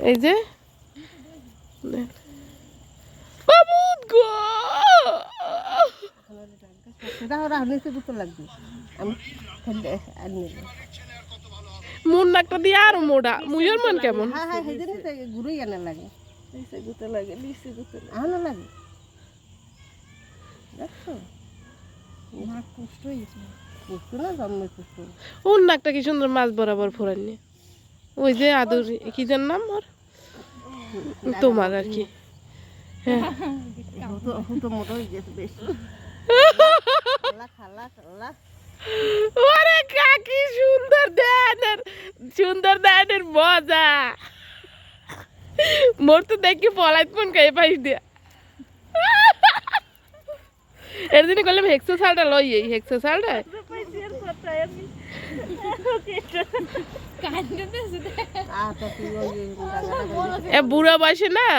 এই যে বাবুত গো মন নাকটা দিয়ে আর মোড়া মুইয়ের মন কেমন ঘুরেই আনা লাগে গুতে লাগে নিচে গুতে আনা লাগে দেখছো নাক কষ্ট হয়েছে কষ্ট না জন্মের কষ্ট ওর নাকটা কি সুন্দর মাছ বরাবর ফোরাননি ওই যে আদর কি যার নাম ওর তোমার আর কি হ্যাঁ মোটো হয়ে গেছে বেশি খালা খালা ওরে কাকি সুন্দর দেনের মজা মোর তো দেখি পলাইত মন খাই পাইস দিয়া এর দিন করলাম হেক্সো শালটা লই এই হেক্সো শালটা এ বুড়া বয়সে না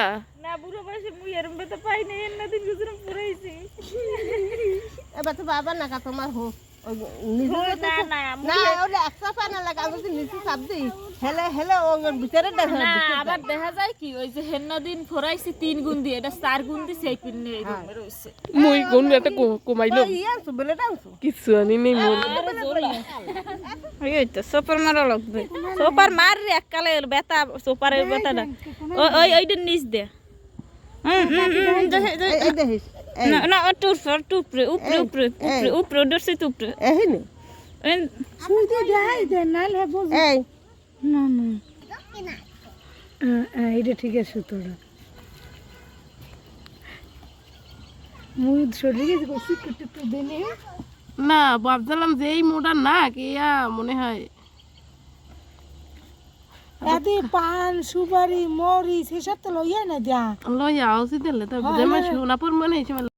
না বুড়ো বয়সে মুই এরম বেতা পাই না এর না দিন গুজরাম পুরাইছি এবার তো বাবা না কা তোমার হোক না না না ওটা একটা পানা লাগা আমি যদি নিচে চাপ দিই হেলে হেলে ও ভিতরে দেখা না আবার দেখা যায় কি ওই যে হেন্না দিন ফরাইছি 3 গুণ দিয়ে এটা 4 গুণ দিয়ে সেই পিন নেই রুমে রইছে মুই কোন একটা কমাইলো ইয়াছো বলে দাওছো কিছু আনি নেই মোর এই তো সুপার মারা লাগবে সুপার মার রে এককালে বেতা সুপারের বেতাটা ওই ওইটা নিচ দে এই দেখিস না না উপরে দর্শে উপরে এহিনি সুইতে দেয় দে নালে বুঝ এই না না এটা ঠিক আছে তোরা মুই শরীরে গেছি একটু দেনে না ভাবছিলাম যে এই মোটা না কিয়া মনে হয় এতে পান সুপারি মরিচ এসব তো লইয়া না দিয়া লইয়া উচিত দিলে তো বুঝে সোনাপুর মনে হয়েছে